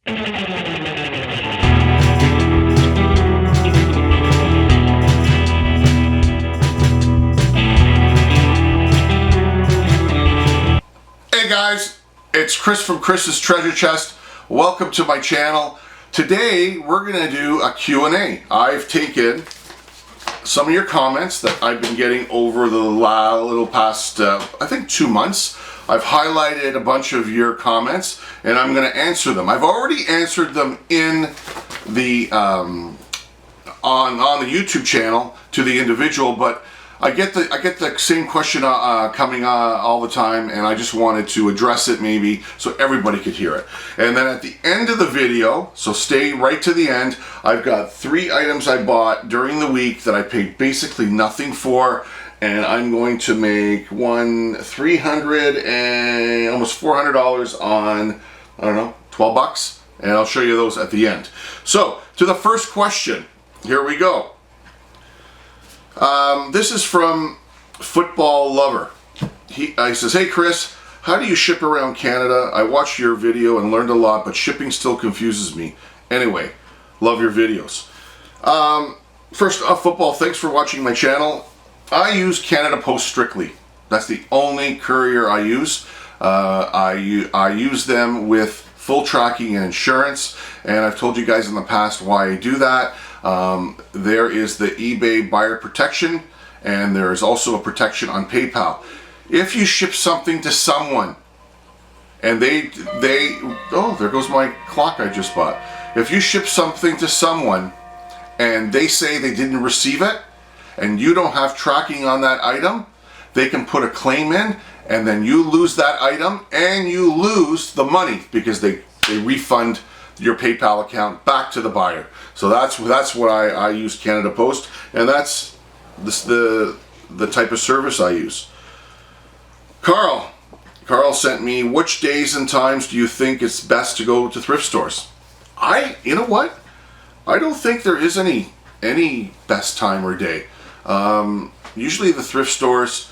Hey guys, it's Chris from Chris's Treasure Chest. Welcome to my channel. Today we're going to do a Q&A. I've taken some of your comments that I've been getting over the little past, I think 2 months. I've highlighted a bunch of your comments and I'm going to answer them. I've already answered them in the on the YouTube channel to the individual, but I get the same question coming all the time, and I just wanted to address it maybe so everybody could hear it. And then at the end of the video, so stay right to the end, I've got 3 items I bought during the week that I paid basically nothing for, and I'm going to make $300 and almost $400 on, I don't know, 12 bucks, and I'll show you those at the end. So to the first question, here we go. This is from Football Lover. He says, "Hey Chris, how do you ship around Canada? I watched your video and learned a lot, but shipping still confuses me. Anyway, love your videos." First off, Football, thanks for watching my channel. I use Canada Post strictly. That's the only courier I use. I use them with full tracking and insurance, and I've told you guys in the past why I do that. There is the eBay buyer protection, and there is also a protection on PayPal. If you ship something to someone and oh, there goes my clock I just bought. If you ship something to someone and they say they didn't receive it and you don't have tracking on that item, they can put a claim in, and then you lose that item and you lose the money because they refund your PayPal account back to the buyer. So that's why I use Canada Post, and that's the type of service I use. Carl sent me, which days and times do you think it's best to go to thrift stores? You know what? I don't think there is any best time or day. Usually the thrift stores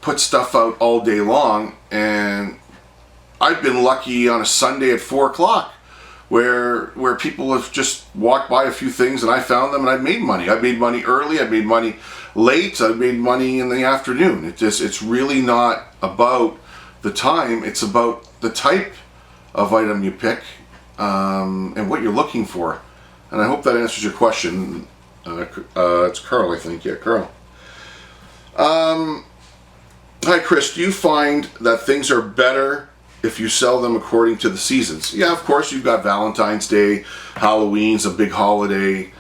put stuff out all day long, and I've been lucky on a Sunday at 4 o'clock where people have just walked by a few things and I found them and I've made money. I've made money early, I've made money late, I've made money in the afternoon. It's really not about the time, it's about the type of item you pick and what you're looking for. And I hope that answers your question. It's Carl, I think. Yeah, Carl. Hi Chris, do you find that things are better if you sell them according to the seasons? Yeah, of course. You've got Valentine's Day, Halloween's a big holiday,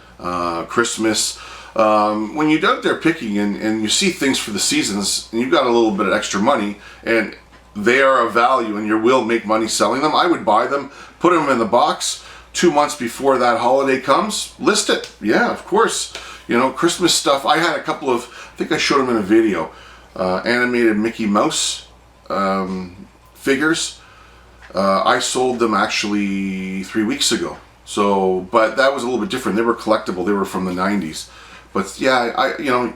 Christmas. When you're out there picking and you see things for the seasons and you've got a little bit of extra money and they are of value and you will make money selling them, I would buy them, put them in the box 2 months before that holiday comes, list it. Yeah, of course. You know, Christmas stuff. I had a couple of, I think I showed them in a video, animated Mickey Mouse figures. I sold them actually 3 weeks ago. So, but that was a little bit different. They were collectible. They were from the 90s. But yeah, you know,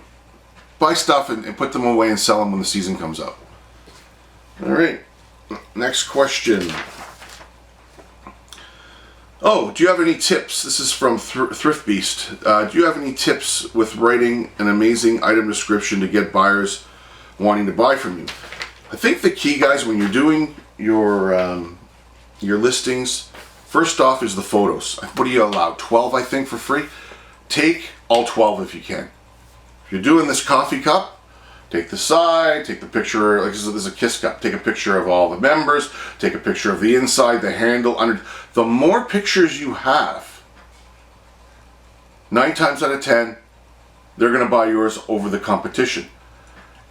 buy stuff and put them away and sell them when the season comes up. All right. Next question. Oh, do you have any tips? This is from Thrift Beast. Do you have any tips with writing an amazing item description to get buyers wanting to buy from you? I think the key, guys, when you're doing your listings, first off is the photos. What do you allow? 12, I think, for free? Take all 12 if you can. If you're doing this coffee cup, take the side, take the picture, like this is a kiss cup, take a picture of all the members, take a picture of the inside, the handle, under. The more pictures you have, 9 times out of 10, they're going to buy yours over the competition.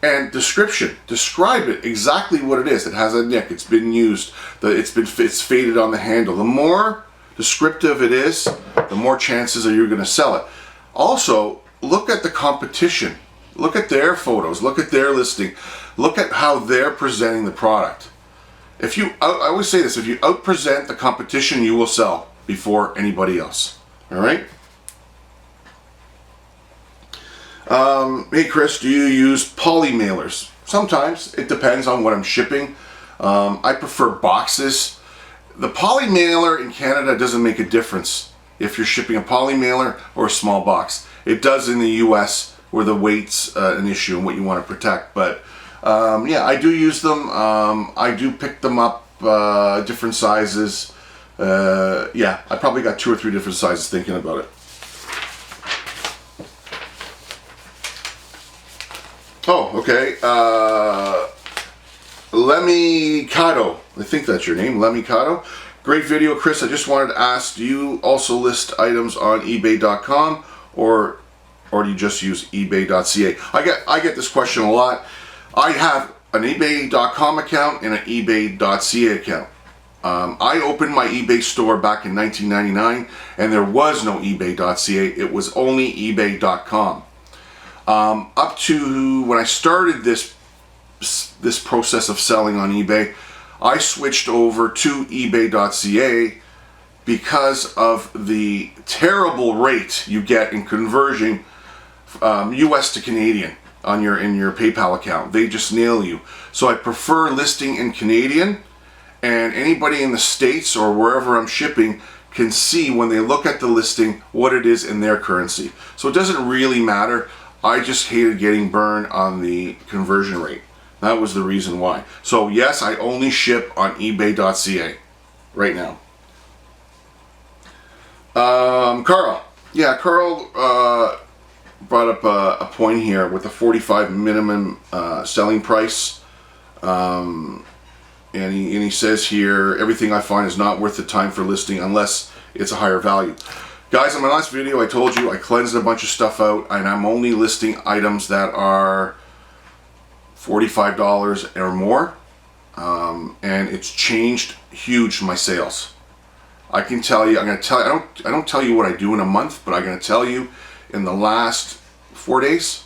And description, describe it exactly what it is. It has a nick, it's been used, it's faded on the handle. The more descriptive it is, the more chances are you're going to sell it. Also, look at the competition. Look at their photos, look at their listing, look at how they're presenting the product. I always say this, if you outpresent the competition, you will sell before anybody else. All right? Hey Chris, do you use poly mailers? Sometimes. It depends on what I'm shipping. I prefer boxes. the poly mailer in Canada doesn't make a difference if you're shipping a poly mailer or a small box. It does in the US, where the weight's an issue and what you want to protect. But yeah, I do use them. I do pick them up different sizes. Yeah, I probably got 2 or 3 different sizes thinking about it. Oh, okay. Lemmy-Cado, I think that's your name, Lemmy-Cado. Great video, Chris. I just wanted to ask, do you also list items on eBay.com or do you just use eBay.ca? I get this question a lot. I have an eBay.com account and an eBay.ca account. I opened my eBay store back in 1999, and there was no eBay.ca. It was only eBay.com. Up to when I started this process of selling on eBay, I switched over to eBay.ca because of the terrible rate you get in conversion US to Canadian in your PayPal account. They just nail you. So I prefer listing in Canadian, and anybody in the States or wherever I'm shipping can see when they look at the listing what it is in their currency. So it doesn't really matter. I just hated getting burned on the conversion rate. That was the reason why. So yes, I only ship on eBay.ca right now. Carl. Yeah, Carl brought up a point here with the 45 minimum selling price. And he says here, everything I find is not worth the time for listing unless it's a higher value. Guys, in my last video I told you I cleansed a bunch of stuff out, and I'm only listing items that are $45 or more, and it's changed huge my sales. I can tell you, I don't tell you what I do in a month, but I'm going to tell you in the last 4 days,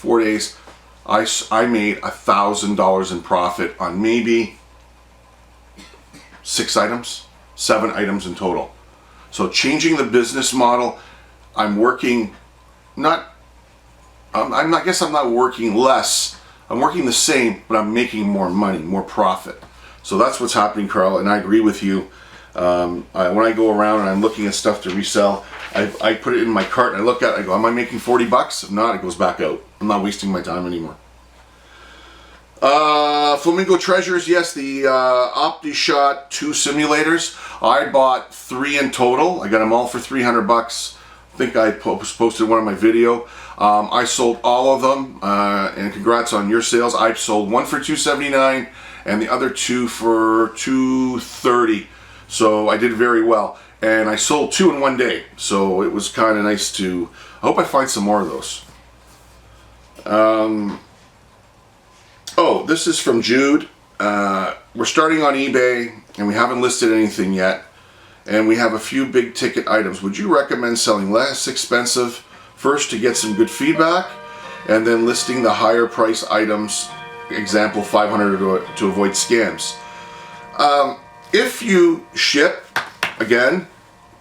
I made $1,000 in profit on maybe 6 items, 7 items in total. So changing the business model, I'm working I guess I'm not working less. I'm working the same, but I'm making more money, more profit. So that's what's happening, Carl, and I agree with you. When I go around and I'm looking at stuff to resell, I put it in my cart and I look at it, I go, am I making 40 bucks? If not, it goes back out. I'm not wasting my time anymore. Flamingo Treasures, yes, the OptiShot 2 simulators. I bought 3 in total. I got them all for 300 bucks. I think I posted one of my video. I sold all of them, and congrats on your sales. I sold one for $279 and the other 2 for $230. So I did very well. And I sold 2 in one day. So it was kind of nice to, I hope I find some more of those. Oh, this is from Jude. We're starting on eBay and we haven't listed anything yet. And we have a few big ticket items. Would you recommend selling less expensive first to get some good feedback, and then listing the higher price items, example $500 to avoid scams? If you ship, again,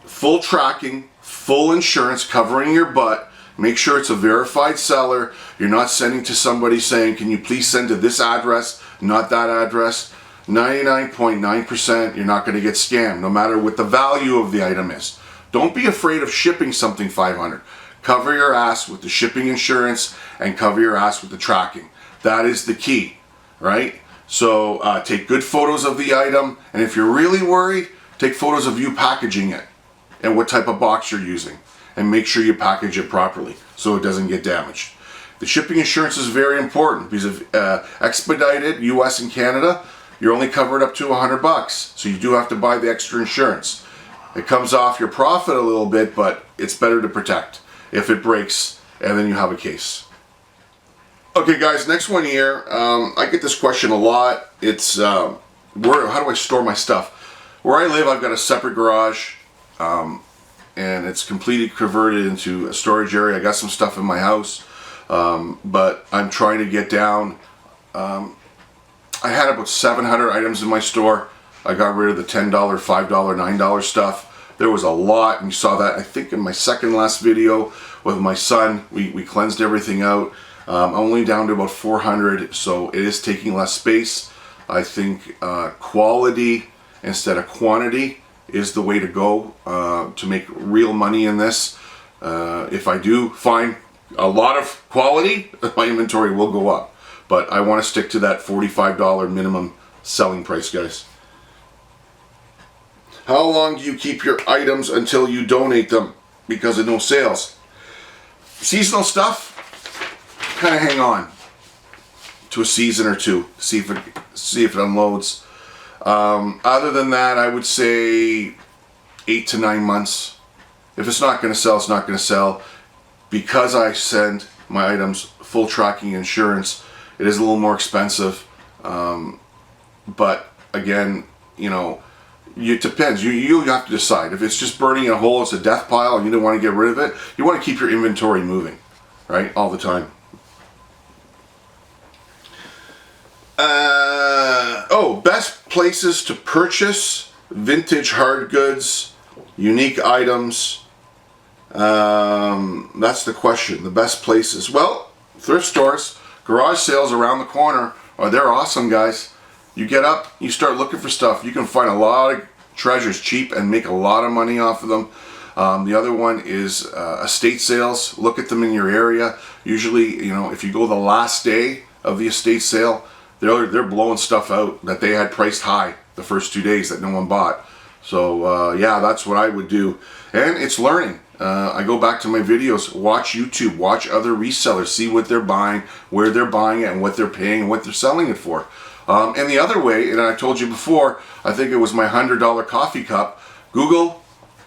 full tracking, full insurance covering your butt, make sure it's a verified seller. You're not sending to somebody saying, can you please send to this address, not that address. 99.9% you're not going to get scammed, no matter what the value of the item is. Don't be afraid of shipping something $500. Cover your ass with the shipping insurance and cover your ass with the tracking. That is the key, right? So take good photos of the item, and if you're really worried, take photos of you packaging it and what type of box you're using, and make sure you package it properly so it doesn't get damaged. The shipping insurance is very important because if expedited US and Canada, you're only covered up to 100 bucks, so you do have to buy the extra insurance. It comes off your profit a little bit, but it's better to protect if it breaks, and then you have a case. Okay guys, next one here. I get this question a lot. It's how do I store my stuff? Where I live, I've got a separate garage, and it's completely converted into a storage area. I got some stuff in my house, but I'm trying to get down. I had about 700 items in my store. I got rid of the $10, $5, $9 stuff. There was a lot, and you saw that I think in my second last video with my son. We cleansed everything out. I'm only down to about 400, so it is taking less space. I think quality instead of quantity is the way to go to make real money in this. If I do find a lot of quality, my inventory will go up. But I want to stick to that $45 minimum selling price, guys. How long do you keep your items until you donate them because of no sales? Seasonal stuff, kind of hang on to a season or two, see if it unloads. Other than that, I would say 8 to 9 months. If it's not going to sell, it's not going to sell. Because I send my items full tracking insurance, it is a little more expensive. But again, you know, it depends. You have to decide. If it's just burning in a hole, it's a death pile, and you don't want to get rid of it, you want to keep your inventory moving, right, all the time. Best places to purchase vintage hard goods, unique items. That's the question. The best places. Well, thrift stores, garage sales around the corner. They're awesome, guys. You get up, you start looking for stuff. You can find a lot of treasures cheap and make a lot of money off of them. The other one is estate sales. Look at them in your area. Usually, you know, if you go the last day of the estate sale, they're blowing stuff out that they had priced high the first 2 days that no one bought. So yeah, that's what I would do. And it's learning. I go back to my videos, watch YouTube, watch other resellers, see what they're buying, where they're buying it, and what they're paying, and what they're selling it for. And the other way, and I told you before, I think it was my $100 coffee cup. Google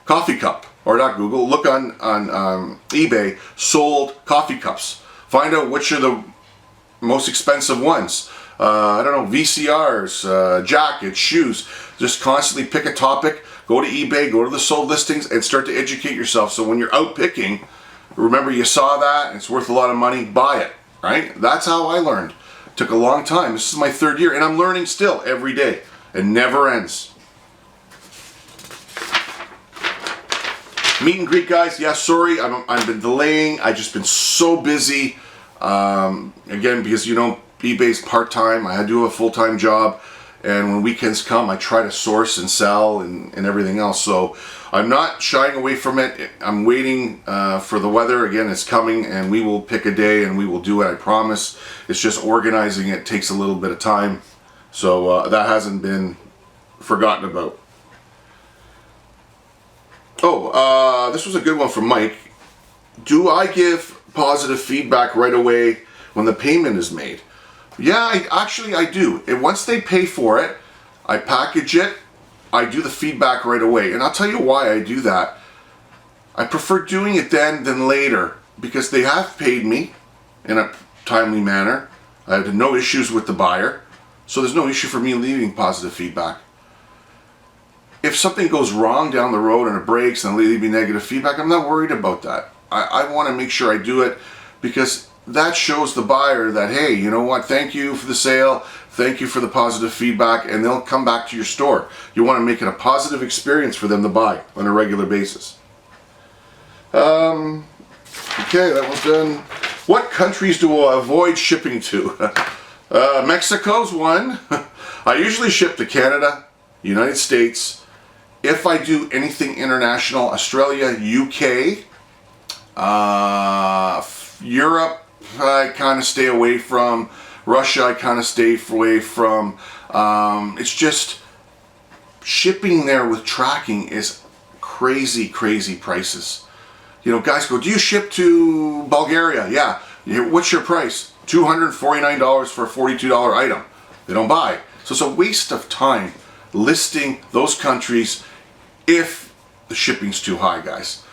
coffee cup, or not Google, look on eBay, sold coffee cups. Find out which are the most expensive ones. I don't know, VCRs, jackets, shoes. Just constantly pick a topic, go to eBay, go to the sold listings, and start to educate yourself. So when you're out picking, remember you saw that, and it's worth a lot of money, buy it, right? That's how I learned. Took a long time. This is my 3rd year, and I'm learning still every day. It never ends. Meet and greet, guys. Yeah, sorry, I've been delaying. I've just been so busy. Again, because you know, eBay's part-time. I do have a full-time job, and when weekends come, I try to source and sell and everything else. So I'm not shying away from it. I'm waiting for the weather. Again, it's coming, and we will pick a day and we will do it, I promise. It's just organizing it takes a little bit of time. So that hasn't been forgotten about. This was a good one from Mike. Do I give positive feedback right away when the payment is made? Yeah, I do. And once they pay for it, I package it, I do the feedback right away. And I'll tell you why I do that. I prefer doing it then than later, because they have paid me in a timely manner. I had no issues with the buyer, so there's no issue for me leaving positive feedback. If something goes wrong down the road and it breaks and they leave me negative feedback, I'm not worried about that. I want to make sure I do it, because that shows the buyer that, hey, you know what, thank you for the sale, thank you for the positive feedback, and they'll come back to your store. You want to make it a positive experience for them to buy on a regular basis. Okay, that one's done. What countries do I avoid shipping to? Mexico's one. I usually ship to Canada, United States. If I do anything international, Australia, UK, Europe, I kind of stay away from. Russia, I kind of stay away from. It's just shipping there with tracking is crazy, crazy prices. You know, guys go, do you ship to Bulgaria? Yeah. What's your price? $249 for a $42 item. They don't buy. So it's a waste of time listing those countries if the shipping's too high, guys.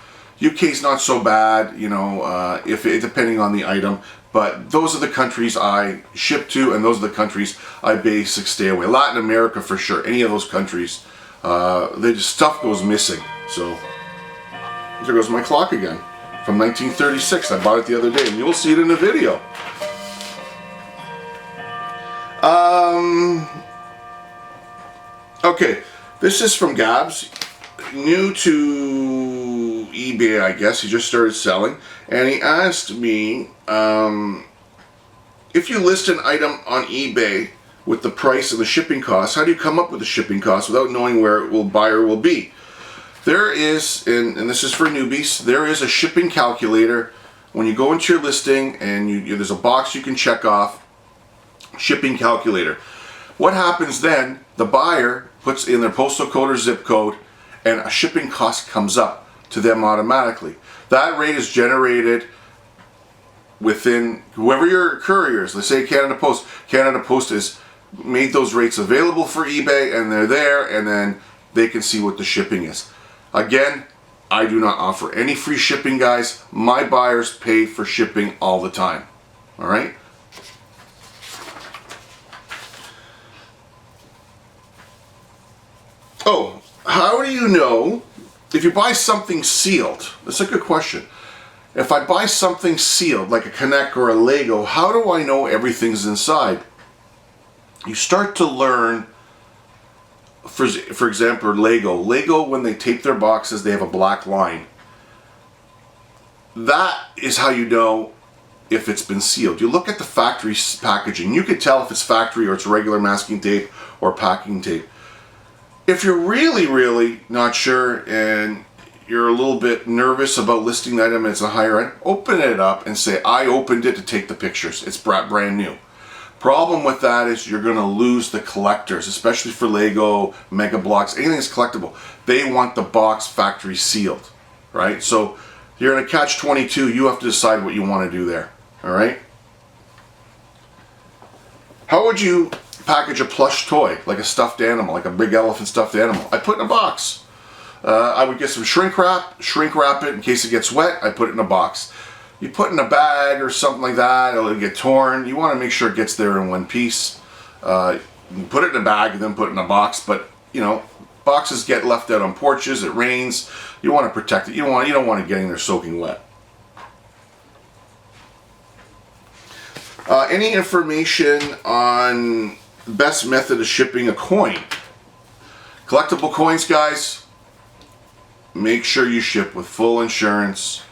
UK's not so bad, you know, depending on the item, but those are the countries I ship to, and those are the countries I basically stay away. Latin America for sure. Any of those countries, stuff goes missing. So there goes my clock again from 1936. I bought it the other day, and you'll see it in the video. Okay, this is from Gabs. New to eBay, I guess. He just started selling, and he asked me if you list an item on eBay with the price and the shipping costs. How do you come up with the shipping costs without knowing where buyer will be? There is, and this is for newbies, there is a shipping calculator. When you go into your listing and there's a box you can check off, shipping calculator. What happens then, the buyer puts in their postal code or zip code and a shipping cost comes up to them automatically. That rate is generated within whoever your courier is. Let's say Canada Post. Canada Post has made those rates available for eBay and they're there, and then they can see what the shipping is. Again, I do not offer any free shipping, guys. My buyers pay for shipping all the time. All right? Oh, how do you know if you buy something sealed? That's a good question. If I buy something sealed, like a Connect or a Lego, how do I know everything's inside? You start to learn, for example, Lego. Lego, when they tape their boxes, they have a black line. That is how you know if it's been sealed. You look at the factory packaging. You can tell if it's factory or it's regular masking tape or packing tape. If you're really, really not sure and you're a little bit nervous about listing the item and it's a higher end, open it up and say, I opened it to take the pictures. It's brand new. Problem with that is you're going to lose the collectors, especially for Lego, Mega Bloks, anything that's collectible. They want the box factory sealed, right? So you're in a catch-22. You have to decide what you want to do there, all right? How would you package a plush toy, like a stuffed animal, like a big elephant stuffed animal? I put it in a box. I would get some shrink wrap it in case it gets wet. I put it in a box. You put it in a bag or something like that, it'll get torn. You want to make sure it gets there in one piece. You put it in a bag and then put it in a box, but you know, boxes get left out on porches, it rains. You want to protect it. You don't want it getting there soaking wet. Any information on the best method of shipping a coin? Collectible coins, guys, make sure you ship with full insurance,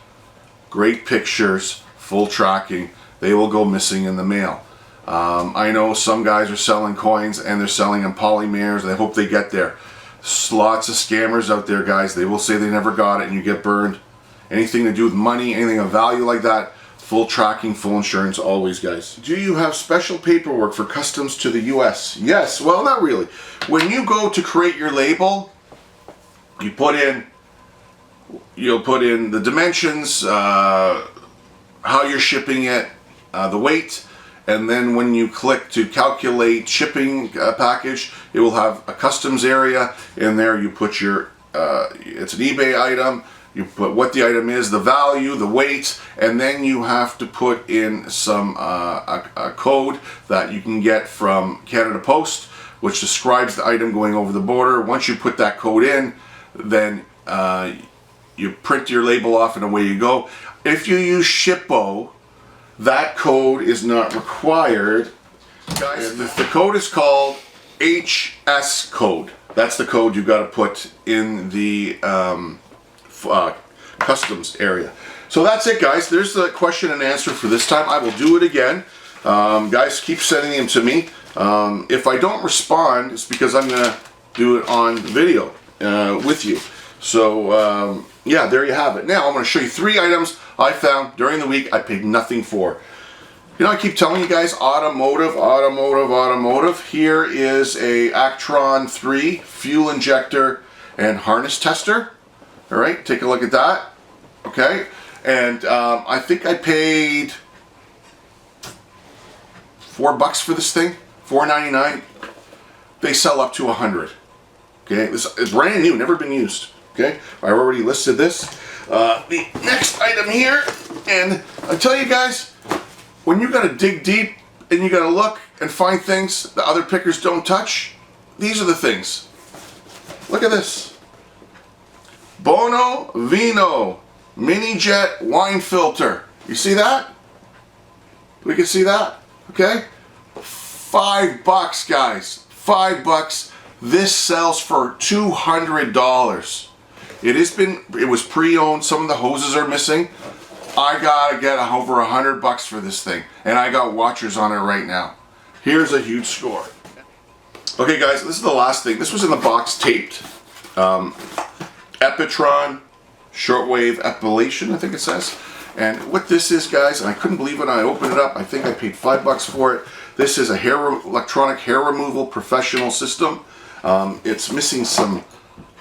great pictures, full tracking. They will go missing in the mail. I know some guys are selling coins and they're selling in polymers. I hope they get there. Lots of scammers out there, guys. They will say they never got it and you get burned. Anything to do with money, anything of value like that, full tracking, full insurance always, guys. Do you have special paperwork for customs to the US? Yes, well, not really. When you go to create your label, you'll put in the dimensions, how you're shipping it, the weight, and then when you click to calculate shipping package, it will have a customs area. In there you put your, it's an eBay item, you put what the item is, the value, the weight, and then you have to put in some a code that you can get from Canada Post, which describes the item going over the border. Once you put that code in, then you print your label off and away you go. If you use Shippo, that code is not required. Guys, the code is called HS code. That's the code you've got to put in the customs area. So that's it, guys. There's the question and answer for this time. I will do it again. Guys, keep sending them to me. If I don't respond, it's because I'm going to do it on video with you. So, yeah, there you have it. Now, I'm going to show you 3 items I found during the week I paid nothing for. You know, I keep telling you guys, automotive. Here is a Actron 3 fuel injector and harness tester. All right, take a look at that. Okay, and I think I paid $4 for this thing, $4.99. They sell up to $100. Okay, this is brand new, never been used. Okay, I already listed this. The next item here, and I tell you guys, when you got to dig deep and you got to look and find things that other pickers don't touch, these are the things. Look at this. Bono Vino Mini Jet Wine Filter. You see that? We can see that? Okay? $5, guys. $5. This sells for $200. It was pre-owned. Some of the hoses are missing. I gotta get over $100 for this thing, and I got watchers on it right now. Here's a huge score. Okay guys, this is the last thing. This was in the box taped. Epitron shortwave epilation, I think it says. And what this is, guys, and I couldn't believe it when I opened it up. I think I paid $5 for it. This is a electronic hair removal professional system. It's missing some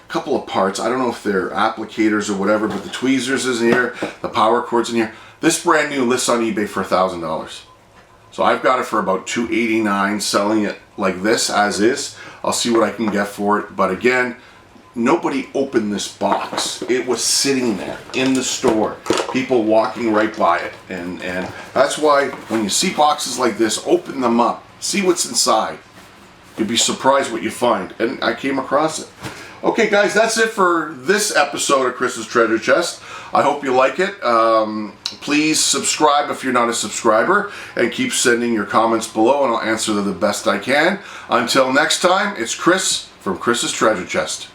couple of parts. I don't know if they're applicators or whatever, but the tweezers is in here, the power cord's in here. This brand new lists on eBay for $1,000. So I've got it for about $289, selling it like this as is. I'll see what I can get for it. But again, nobody opened this box. It was sitting there in the store. People walking right by it. And that's why when you see boxes like this, open them up. See what's inside. You'll be surprised what you find. And I came across it. Okay guys, that's it for this episode of Chris's Treasure Chest. I hope you like it. Please subscribe if you're not a subscriber, and keep sending your comments below and I'll answer them the best I can. Until next time, it's Chris from Chris's Treasure Chest.